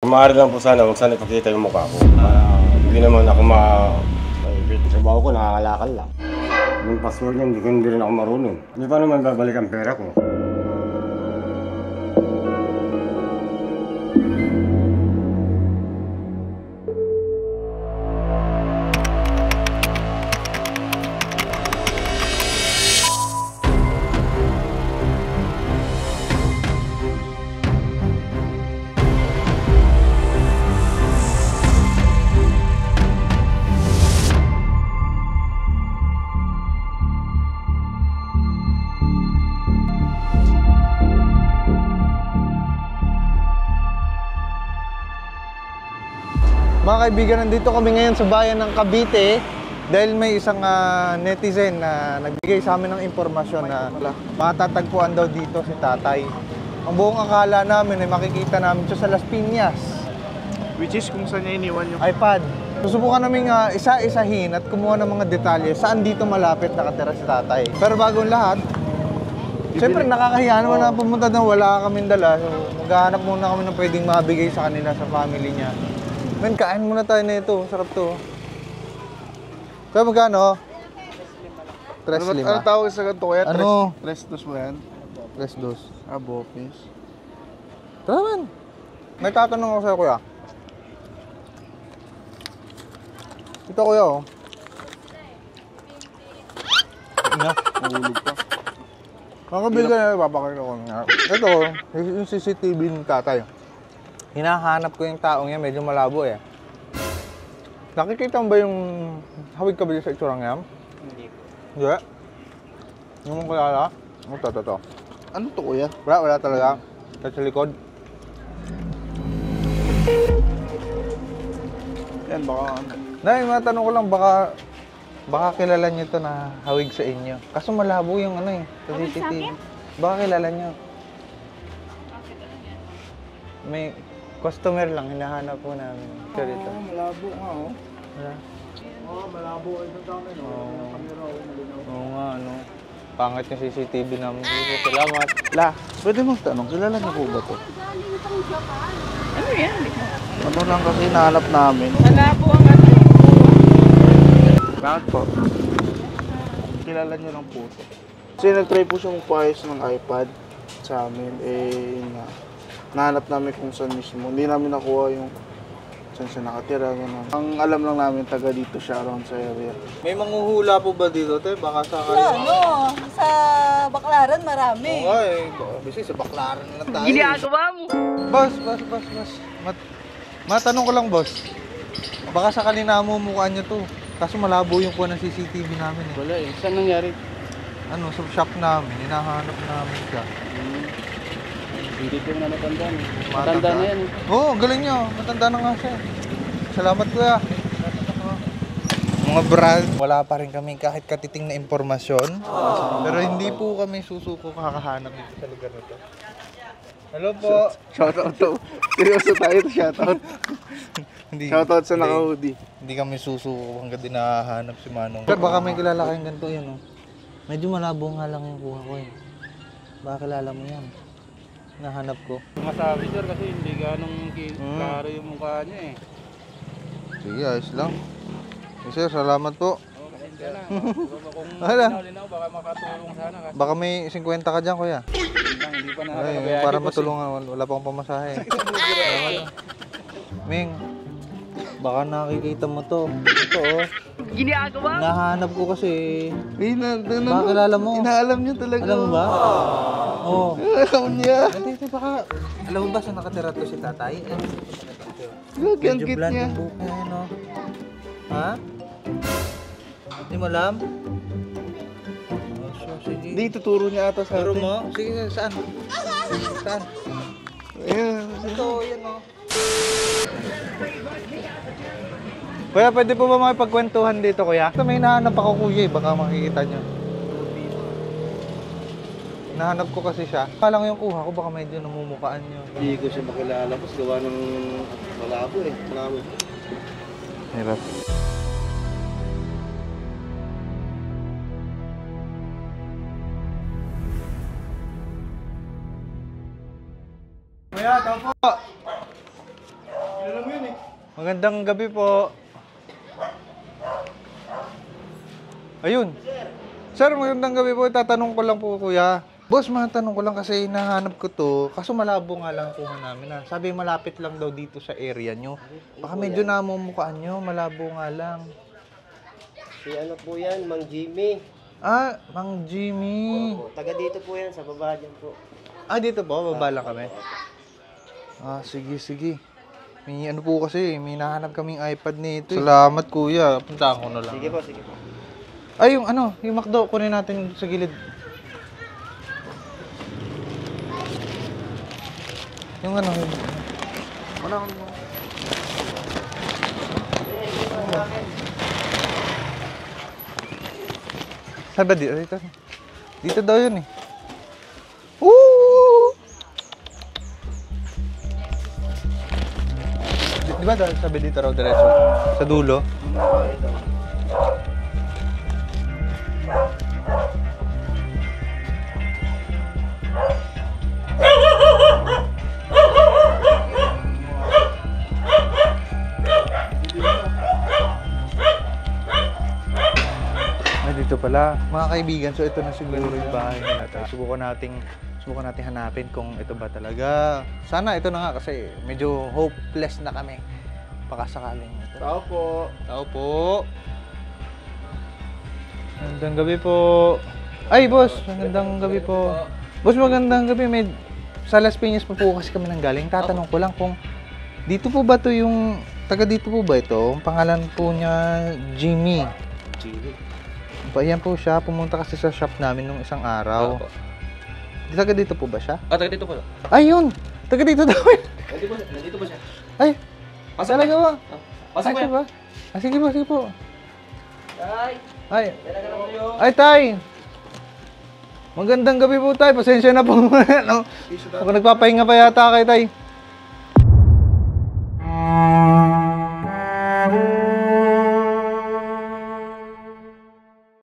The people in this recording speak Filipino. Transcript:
Maaari lang po sana, huwag sana ipakita yung mukha ko. Hindi naman ako trabaho ko, nakakalakal lang. Yung password niya, hindi rin ako marunong. Hindi pa naman babalik ang pera ko. Mga kaibigan, nandito kami ngayon sa bayan ng Cavite dahil may isang netizen na nagbigay sa amin ng impormasyon na matatagpuan daw dito si tatay. Ang buong akala namin ay makikita namin siya sa Las Piñas. Which is kung saan niya iniwan yung iPad. Susubukan namin isa-isahin at kumuha ng mga detalye saan dito malapit nakatira si tatay. Pero bago ang lahat, siyempre nakakahiya naman na pumunta na wala kaming dala. So, maghahanap muna kami ng pwedeng mabigay sa kanila, sa family niya. Men, kain muna tayo na ito. Sarap to. Kaya magkano? 3.5. Ano tawag sa ganito kaya? Ano? 3.2 mo yan? 3.2. Bopis. Tara man. May tatanong ako sa'yo, kuya. Ito, kuya, oh. Ina. Mahulog pa. Makabili ka na, papakita ko nga. Ito, yung CCTV ng tatay. Hinahanap ko yung taong yan, medyo malabo eh. Nakikita mo ba yung hawig ka ba sa itsurang yan? Hindi po. Hindi? Hindi mo kilala? Ito. Ano to kuya? Wala talaga. Sa likod. Yan baka ano. Nay, matanong ko lang, baka kilala niyo to na hawig sa inyo. Kaso malabo yung ano eh, sa CCTV. Baka kilala niyo. May customer lang, hinahanap po namin. Siya dito. Malabo nga oh. Wala. Malabo ito namin oh. Kamera oh, malinaw. Oo nga, ano. Pangit yung CCTV namin. Salamat. La, pwede mong tanong, kilala niyo po ba to? Ano yan? Ano lang kasi nahanap namin. Malabo ang ano. Bakit po? Kilala niyo lang po to. Kasi nag-try po siya magpaayos ng iPad sa amin. Nahanap namin kung saan mismo. Hindi namin nakuha yung saan siya nakatira. Ganun. Ang alam lang namin, taga dito siya around sa area. May manghuhula po ba dito, te? Baka sakali. Sa Baklaran marami. Oo nga eh. Kasi sa Baklaran na lang tayo. Ginagawa mo. Boss. Matanong ko lang, boss. Baka sakali namumukhaan niyo to. Kaso malabo yung kuha ng CCTV namin eh. Wala eh. Saan nangyari? Ano, sa shop namin. Hinahanap namin siya. Hindi ko na natandaan. Matanda na yan. Oo, galing niyo. Matanda na nga siya. Salamat, kuya. Mga brad, wala pa rin kami kahit katiting na impormasyon. Pero hindi po kami susuko kakahanap dito sa lugar na to. Hello po. Shoutout to. Seryoso tayo to shoutout. Hindi. Shoutout sa naka-hoodie. Hindi kami susuko hanggang din nakahanap si Manong. Pero baka may kilala kayong ganito yun, oh. Medyo malabo nga lang yung kuha ko eh. Baka kilala mo yan. Nahanap ko. Masabi sir kasi hindi ganong klaro yung mukha niya eh. Sige, ayos lang. Sir, salamat po. Kung Hala. linaw, baka makatulong sana kasi Baka may 50 ka dyan, kuya. hindi pa Ay, nakakabayani. para matulungan, wala pa akong pamasahe. Ming, baka nakikita mo to. Ito oh. Ginagawa mo. Nahanap ko kasi. Baka kilala mo? Inaalam niya talaga. Alam mo ba? Oo. Alam niya. Hindi, baka. Alam mo ba saan nakatira to si tatay? Look, ang Medyo cute bland niya. yung buhok niya, no? Ha? Hindi mo alam? Oh, so, sige. Hindi, tuturo niya ata sa Turo atin. mo? Sige, saan? Saan? Ayan. Ito, yan o. Kuya, pwede po ba makipagkwentuhan dito, kuya? Ito, may nahanap ako, kuya, baka makikita nyo. Nahanap ko kasi siya. Kala ko yung kuha ko, baka medyo namumukaan nyo. Hindi ko siya makilala kasi gawa ng malabo eh. Malabo. Hirap. Kuya, ito po. Magandang gabi po. Ayun. Sir, magandang gabi po. Tatanong ko lang po, kuya. Boss, matanong ko lang kasi hinahanap ko to. Kaso malabo nga lang kuha namin. Sabi malapit lang daw dito sa area nyo. Baka medyo namumukhaan nyo. Malabo nga lang. Si ano po yan, Mang Jimmy. Ah, Mang Jimmy. Opo, taga dito po yan, sa baba dyan po. Ah, dito po. Baba lang kami. Ah, sige, sige. May ano po kasi, may nahanap kaming iPad nito. Salamat, kuya. Puntahan ko na lang. Sige po, sige po. Ay, yung ano, yung McDo, kunin natin sa gilid. Yung ano, yung... Saan ba dito? Dito. Dito daw yun eh. Woo! Di ba daw sabi dito raw diretso? Sa dulo? Ay, dito pala. Mga kaibigan, so ito na siguro yung bahay nila. Subukan nating hanapin kung ito ba talaga. Sana ito na nga kasi medyo hopeless na kami. Pakasakaling ito. Tao po. Tao po. Magandang gabi po. Ay, boss. Magandang gabi po. Boss, magandang gabi. May sa Las Piñas pa po kasi kami nanggaling. Tatanong ko lang kung dito po ba to yung... Taga dito po ba ito? Ang pangalan po niya Jimmy. Jimmy. Ayan po siya. Pumunta kasi sa shop namin nung isang araw. Taga dito po ba siya? Taga dito po. Ayun! Taga dito daw. Nandito po siya. Ay! Talaga ba? Pasok po Ay, yan. ba? Ah, sige po, sige po. Tay, Ay! talaga naman kayo. Ay, tay! Magandang gabi po, tay. Pasensya na po. No? Ako nagpapahinga pa yata kay tay.